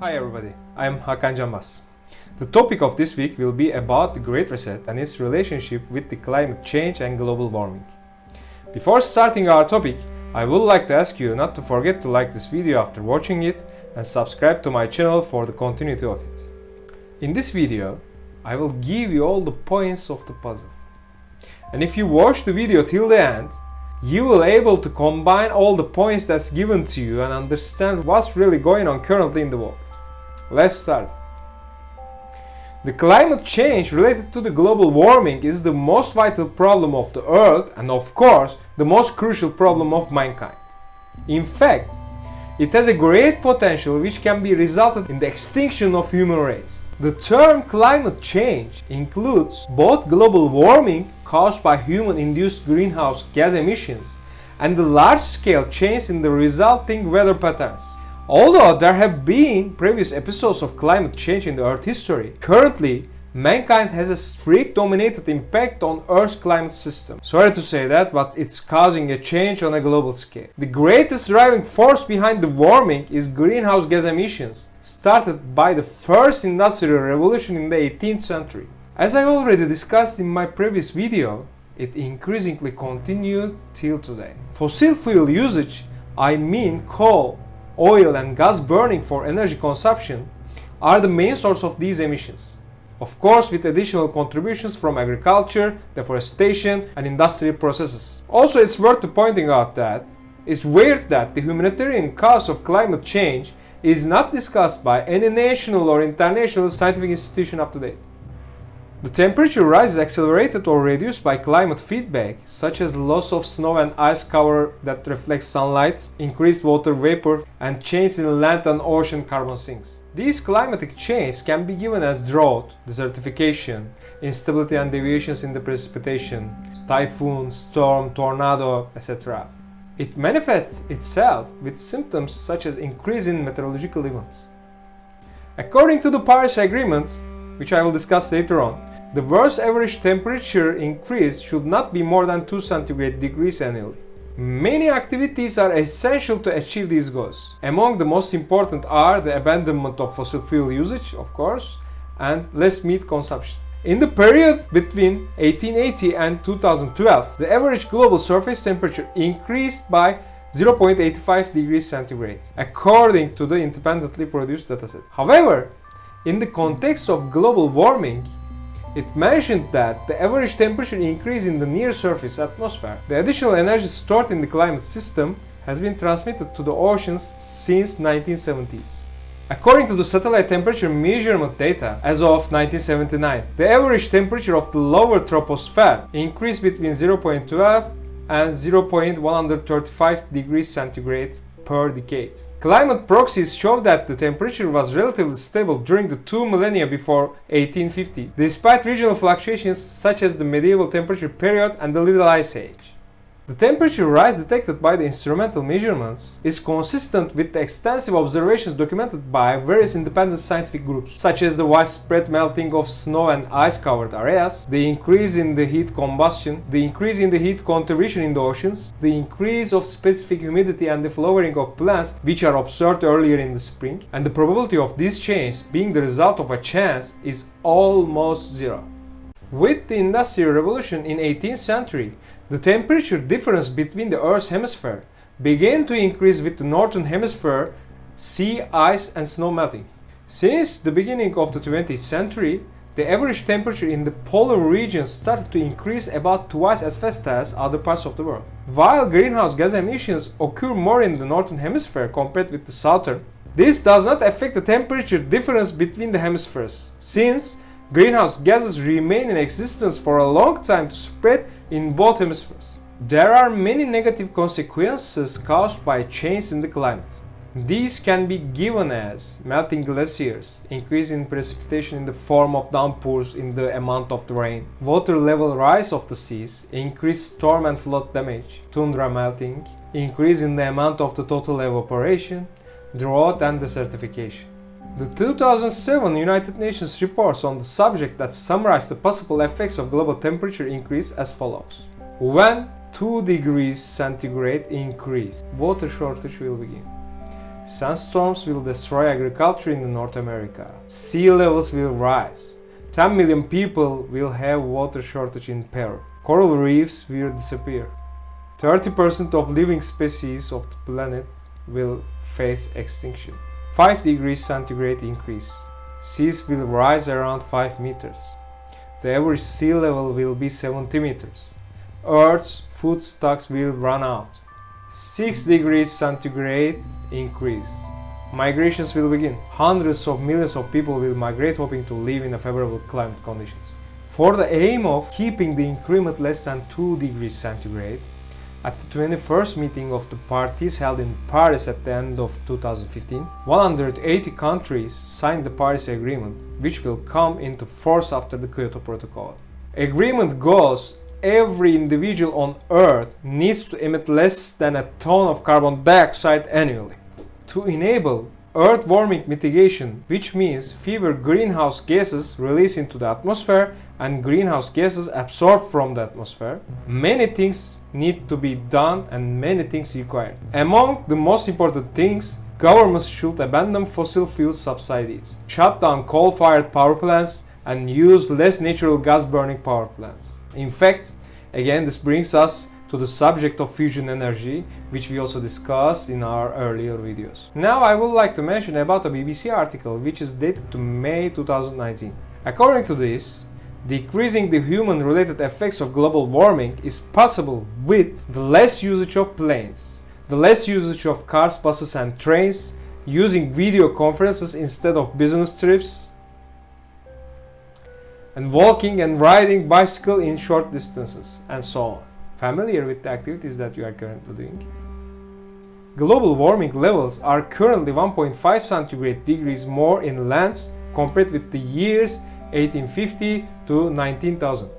Hi everybody, I'm Hakan Canbaz. The topic of this week will be about the Great Reset and its relationship with the climate change and global warming. Before starting our topic, I would like to ask you not to forget to like this video after watching it and subscribe to my channel for the continuity of it. In this video, I will give you all the points of the puzzle. And if you watch the video till the end, you will able to combine all the points that's given to you and understand what's really going on currently in the world. Let's start. The climate change related to the global warming is the most vital problem of the Earth and of course the most crucial problem of mankind. In fact, it has a great potential which can be resulted in the extinction of human race. The term climate change includes both global warming caused by human-induced greenhouse gas emissions and the large-scale change in the resulting weather patterns. Although there have been previous episodes of climate change in the Earth history, currently mankind has a strict dominated impact on Earth's climate system. Sorry to say that, but it's causing a change on a global scale. The greatest driving force behind the warming is greenhouse gas emissions, started by the first industrial revolution in the 18th century. As I already discussed in my previous video, it increasingly continued till today. Fossil fuel usage, I mean coal, oil and gas burning for energy consumption, are the main source of these emissions. Of course, with additional contributions from agriculture, deforestation and industrial processes. Also, it's worth pointing out that it's weird that the humanitarian cause of climate change is not discussed by any national or international scientific institution up to date. The temperature rise is accelerated or reduced by climate feedback, such as loss of snow and ice cover that reflects sunlight, increased water vapor, and change in land and ocean carbon sinks. These climatic changes can be given as drought, desertification, instability and deviations in the precipitation, typhoon, storm, tornado, etc. It manifests itself with symptoms such as increase in meteorological events. According to the Paris Agreement, which I will discuss later on, the world's average temperature increase should not be more than 2 centigrade degrees annually. Many activities are essential to achieve these goals. Among the most important are the abandonment of fossil fuel usage, of course, and less meat consumption. In the period between 1880 and 2012, the average global surface temperature increased by 0.85 degrees centigrade, according to the independently produced dataset. However, in the context of global warming, it mentioned that the average temperature increase in the near surface atmosphere, the additional energy stored in the climate system, has been transmitted to the oceans since 1970s. According to the satellite temperature measurement data, as of 1979, the average temperature of the lower troposphere increased between 0.12 and 0.135 degrees centigrade per decade. Climate proxies show that the temperature was relatively stable during the 2 millennia before 1850, despite regional fluctuations such as the medieval temperature period and the Little Ice Age. The temperature rise detected by the instrumental measurements is consistent with the extensive observations documented by various independent scientific groups, such as the widespread melting of snow and ice-covered areas, the increase in the heat combustion, the increase in the heat contribution in the oceans, the increase of specific humidity and the flowering of plants which are observed earlier in the spring, and the probability of this change being the result of a chance is almost zero. With the Industrial Revolution in 18th century, the temperature difference between the Earth's hemisphere began to increase with the northern hemisphere sea ice and snow melting. Since the beginning of the 20th century, the average temperature in the polar regions started to increase about twice as fast as other parts of the world. While greenhouse gas emissions occur more in the northern hemisphere compared with the southern, this does not affect the temperature difference between the hemispheres, since greenhouse gases remain in existence for a long time to spread in both hemispheres. There are many negative consequences caused by change in the climate. These can be given as melting glaciers, increase in precipitation in the form of downpours in the amount of the rain, water level rise of the seas, increased storm and flood damage, tundra melting, increase in the amount of the total evaporation, drought and desertification. The 2007 United Nations reports on the subject that summarize the possible effects of global temperature increase as follows. When 2 degrees centigrade increase, water shortage will begin. Sandstorms will destroy agriculture in North America. Sea levels will rise. 10 million people will have water shortage in Peru. Coral reefs will disappear. 30% of living species of the planet will face extinction. 5 degrees centigrade increase. Seas will rise around 5 meters. The average sea level will be 70 meters. Earth's food stocks will run out. 6 degrees centigrade increase. Migrations will begin. Hundreds of millions of people will migrate hoping to live in favorable climate conditions. For the aim of keeping the increment less than 2 degrees centigrade, at the 21st meeting of the parties held in Paris at the end of 2015, 180 countries signed the Paris Agreement, which will come into force after the Kyoto Protocol. Agreement goes every individual on Earth needs to emit less than a ton of carbon dioxide annually. To enable Earth warming mitigation, which means fewer greenhouse gases released into the atmosphere and greenhouse gases absorbed from the atmosphere, many things need to be done and many things required. Among the most important things, governments should abandon fossil fuel subsidies, shut down coal-fired power plants, and use less natural gas-burning power plants. In fact, again, this brings us to the subject of fusion energy, which we also discussed in our earlier videos. Now I would like to mention about a BBC article which is dated to May 2019. According to this, decreasing the human-related effects of global warming is possible with the less usage of planes, the less usage of cars, buses and trains, using video conferences instead of business trips, and walking and riding bicycle in short distances, and so on. Familiar with the activities that you are currently doing? Global warming levels are currently 1.5 centigrade degrees more in lands compared with the years 1850 to 19,000.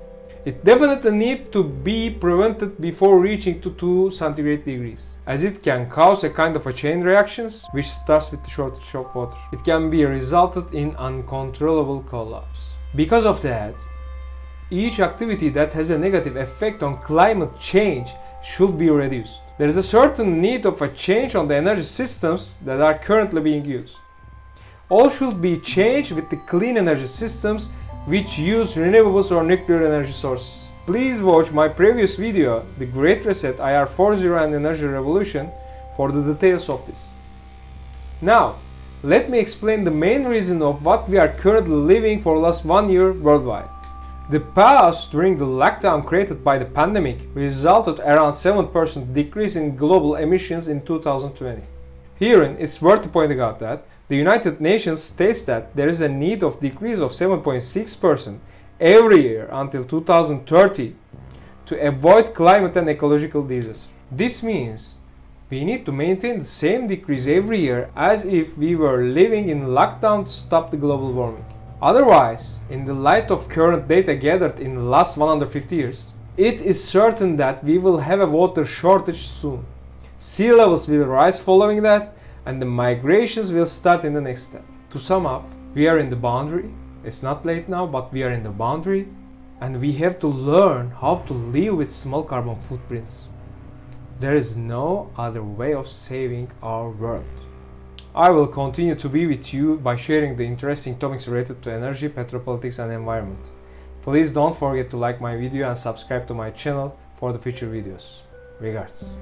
It definitely needs to be prevented before reaching to 2 centigrade degrees, as it can cause a kind of a chain reactions which starts with the shortage of water. It can be resulted in uncontrollable collapse. Because of that, each activity that has a negative effect on climate change should be reduced. There is a certain need of a change on the energy systems that are currently being used. All should be changed with the clean energy systems which use renewables or nuclear energy sources. Please watch my previous video, The Great Reset, IR40 and Energy Revolution, for the details of this. Now, let me explain the main reason of what we are currently living for the last 1 year worldwide. The pause during the lockdown created by the pandemic resulted around 7% decrease in global emissions in 2020. Herein, it's worth pointing out that the United Nations states that there is a need of decrease of 7.6% every year until 2030 to avoid climate and ecological disaster. This means we need to maintain the same decrease every year as if we were living in lockdown to stop the global warming. Otherwise, in the light of current data gathered in the last 150 years, it is certain that we will have a water shortage soon. Sea levels will rise following that, and the migrations will start in the next step. To sum up, we are in the boundary. It's not late now, but we are in the boundary, and we have to learn how to live with small carbon footprints. There is no other way of saving our world. I will continue to be with you by sharing the interesting topics related to energy, petropolitics and environment. Please don't forget to like my video and subscribe to my channel for the future videos. Regards.